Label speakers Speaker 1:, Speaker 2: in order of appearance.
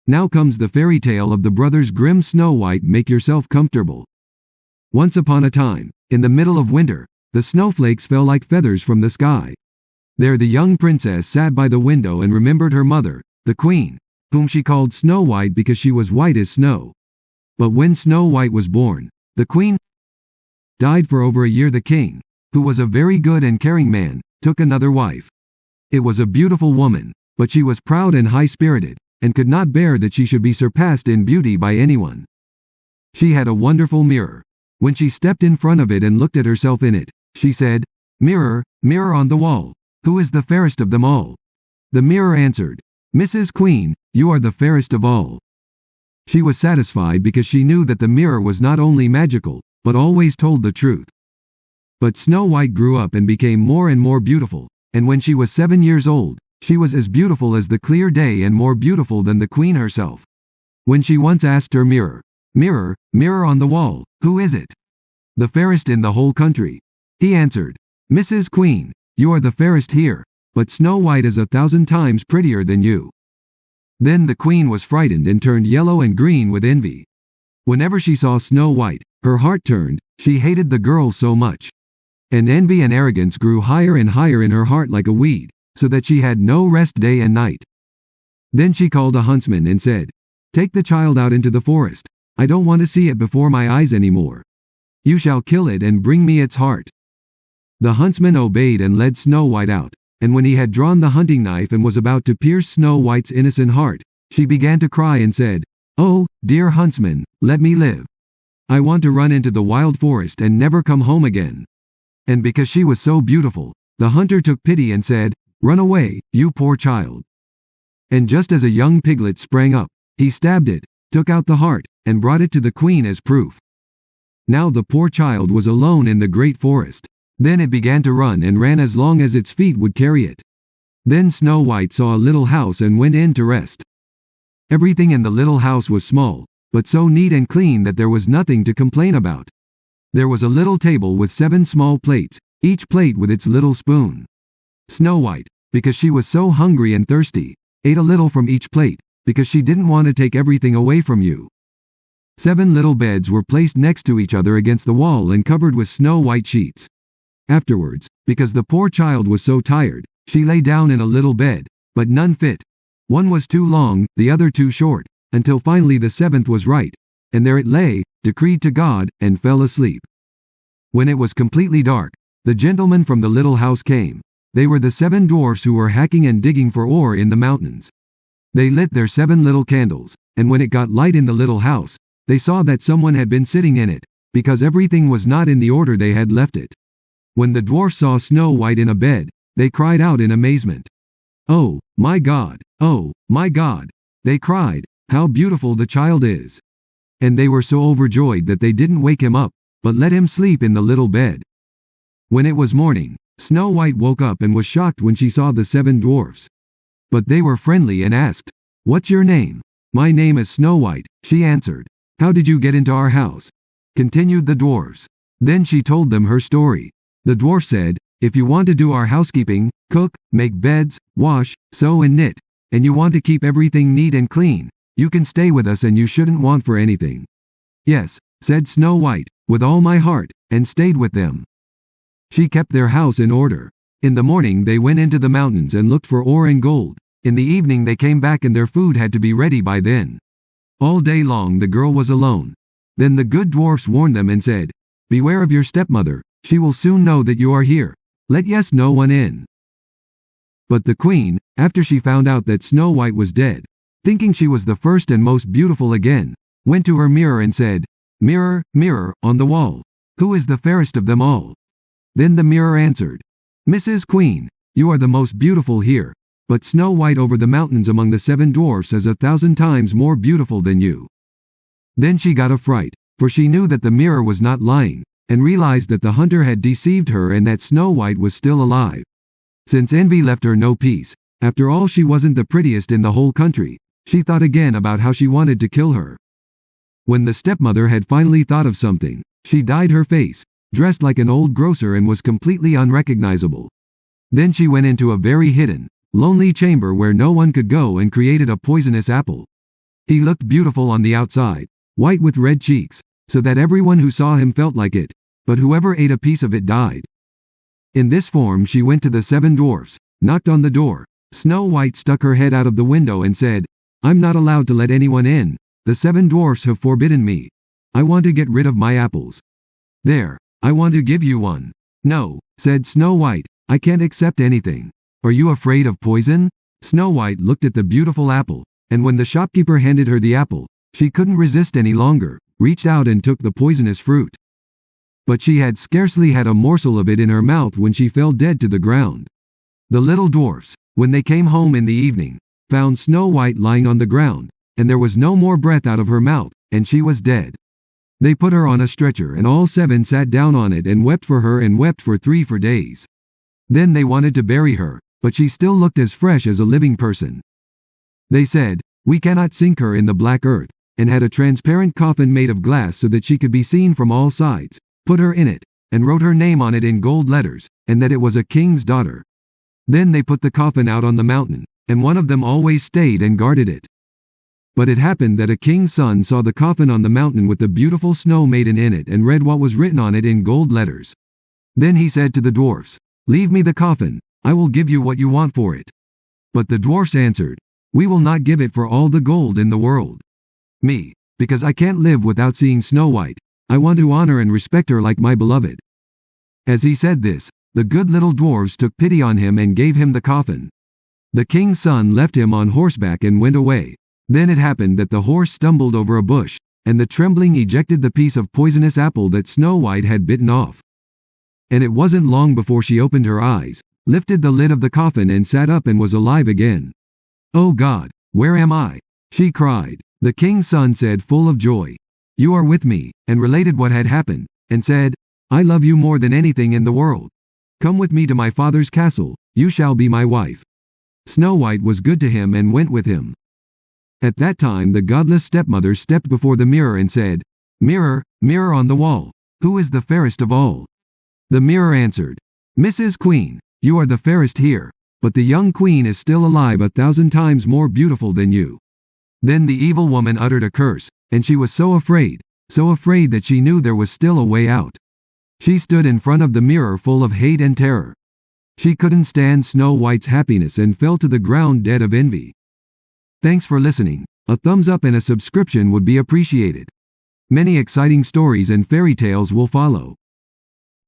Speaker 1: Now comes the fairy tale of the Brothers Grimm. Snow White, make yourself comfortable. Once upon a time, in the middle of winter, the snowflakes fell like feathers from the sky. There the young princess sat by the window and remembered her mother, the queen, whom she called Snow White because she was white as snow. But when Snow White was born, the queen died. For over a year the king, who was a very good and caring man, took another wife. It was a beautiful woman, but she was proud and high-spirited, and could not bear that she should be surpassed in beauty by anyone. She had a wonderful mirror. When she stepped in front of it and looked at herself in it, she said, "Mirror, mirror on the wall, who is the fairest of them all?" The mirror answered, "Mrs. Queen, you are the fairest of all." She was satisfied because she knew that the mirror was not only magical, but always told the truth. But Snow White grew up and became more and more beautiful, and when she was 7 years old, she was as beautiful as the clear day and more beautiful than the queen herself. When she once asked her mirror, "Mirror, mirror on the wall, who is it? The fairest in the whole country?" He answered, "Mrs. Queen, you are the fairest here, but Snow White is 1,000 times prettier than you." Then the queen was frightened and turned yellow and green with envy. Whenever she saw Snow White, her heart turned. She hated the girl so much. And envy and arrogance grew higher and higher in her heart like a weed, so that she had no rest day and night. Then she called a huntsman and said, "Take the child out into the forest. I don't want to see it before my eyes anymore. You shall kill it and bring me its heart." The huntsman obeyed and led Snow White out, and when he had drawn the hunting knife and was about to pierce Snow White's innocent heart, she began to cry and said, "Oh, dear huntsman, let me live. I want to run into the wild forest and never come home again." And because she was so beautiful, the hunter took pity and said, "Run away, you poor child." And just as a young piglet sprang up, he stabbed it, took out the heart, and brought it to the queen as proof. Now the poor child was alone in the great forest. Then it began to run and ran as long as its feet would carry it. Then Snow White saw a little house and went in to rest. Everything in the little house was small, but so neat and clean that there was nothing to complain about. There was a little table with 7 small plates, each plate with its little spoon. Snow White, because she was so hungry and thirsty, ate a little from each plate, because she didn't want to take everything away from you. 7 little beds were placed next to each other against the wall and covered with snow white sheets. Afterwards, because the poor child was so tired, she lay down in a little bed, but none fit. One was too long, the other too short, until finally the 7th was right, and there it lay, decreed to God, and fell asleep. When it was completely dark, the gentlemen from the little house came. They were the 7 dwarfs who were hacking and digging for ore in the mountains. They lit their 7 little candles, and when it got light in the little house, they saw that someone had been sitting in it, because everything was not in the order they had left it. When the dwarfs saw Snow White in a bed, they cried out in amazement. "Oh, my God! Oh, my God!" They cried, "How beautiful the child is!" And they were so overjoyed that they didn't wake him up, but let him sleep in the little bed. When it was morning, Snow White woke up and was shocked when she saw the 7 dwarfs. But they were friendly and asked, "What's your name?" "My name is Snow White," she answered. "How did you get into our house?" continued the dwarfs. Then she told them her story. The dwarf said, "If you want to do our housekeeping, cook, make beds, wash, sew and knit, and you want to keep everything neat and clean, you can stay with us and you shouldn't want for anything." "Yes," said Snow White, "with all my heart," and stayed with them. She kept their house in order. In the morning they went into the mountains and looked for ore and gold. In the evening they came back and their food had to be ready by then. All day long the girl was alone. Then the good dwarfs warned them and said, "Beware of your stepmother, she will soon know that you are here. Let no one in." But the queen, after she found out that Snow White was dead, thinking she was the first and most beautiful again, went to her mirror and said, "Mirror, mirror, on the wall, who is the fairest of them all?" Then the mirror answered, "Mrs. Queen, you are the most beautiful here, but Snow White over the mountains among the 7 dwarfs is 1,000 times more beautiful than you." Then she got a fright, for she knew that the mirror was not lying, and realized that the hunter had deceived her and that Snow White was still alive. Since envy left her no peace, after all she wasn't the prettiest in the whole country, she thought again about how she wanted to kill her. When the stepmother had finally thought of something, she dyed her face, dressed like an old grocer and was completely unrecognizable. Then she went into a very hidden, lonely chamber where no one could go and created a poisonous apple. He looked beautiful on the outside, white with red cheeks, so that everyone who saw him felt like it, but whoever ate a piece of it died. In this form she went to the 7 dwarfs, knocked on the door. Snow White stuck her head out of the window and said, "I'm not allowed to let anyone in. The 7 dwarfs have forbidden me. I want to get rid of my apples. There, I want to give you one." "No," said Snow White, "I can't accept anything. Are you afraid of poison?" Snow White looked at the beautiful apple, and when the shopkeeper handed her the apple, she couldn't resist any longer, reached out and took the poisonous fruit. But she had scarcely had a morsel of it in her mouth when she fell dead to the ground. The little dwarfs, when they came home in the evening, found Snow White lying on the ground, and there was no more breath out of her mouth, and she was dead. They put her on a stretcher and all 7 sat down on it and wept for her and wept for 3 days. Then they wanted to bury her, but she still looked as fresh as a living person. They said, "We cannot sink her in the black earth," and had a transparent coffin made of glass so that she could be seen from all sides, put her in it, and wrote her name on it in gold letters, and that it was a king's daughter. Then they put the coffin out on the mountain, and one of them always stayed and guarded it. But it happened that a king's son saw the coffin on the mountain with the beautiful snow maiden in it and read what was written on it in gold letters. Then he said to the dwarfs, "Leave me the coffin, I will give you what you want for it." But the dwarfs answered, "We will not give it for all the gold in the world. Me, because I can't live without seeing Snow White. I want to honor and respect her like my beloved." As he said this, the good little dwarfs took pity on him and gave him the coffin. The king's son left him on horseback and went away. Then it happened that the horse stumbled over a bush, and the trembling ejected the piece of poisonous apple that Snow White had bitten off. And it wasn't long before she opened her eyes, lifted the lid of the coffin and sat up and was alive again. "Oh God, where am I?" she cried. The king's son said full of joy, "You are with me," and related what had happened, and said, "I love you more than anything in the world. Come with me to my father's castle, you shall be my wife." Snow White was good to him and went with him. At that time the godless stepmother stepped before the mirror and said, "Mirror, mirror on the wall, who is the fairest of all?" The mirror answered, "Mrs. Queen, you are the fairest here, but the young queen is still alive 1,000 times more beautiful than you." Then the evil woman uttered a curse, and she was so afraid that she knew there was still a way out. She stood in front of the mirror full of hate and terror. She couldn't stand Snow White's happiness and fell to the ground dead of envy. Thanks for listening. A thumbs up and a subscription would be appreciated. Many exciting stories and fairy tales will follow.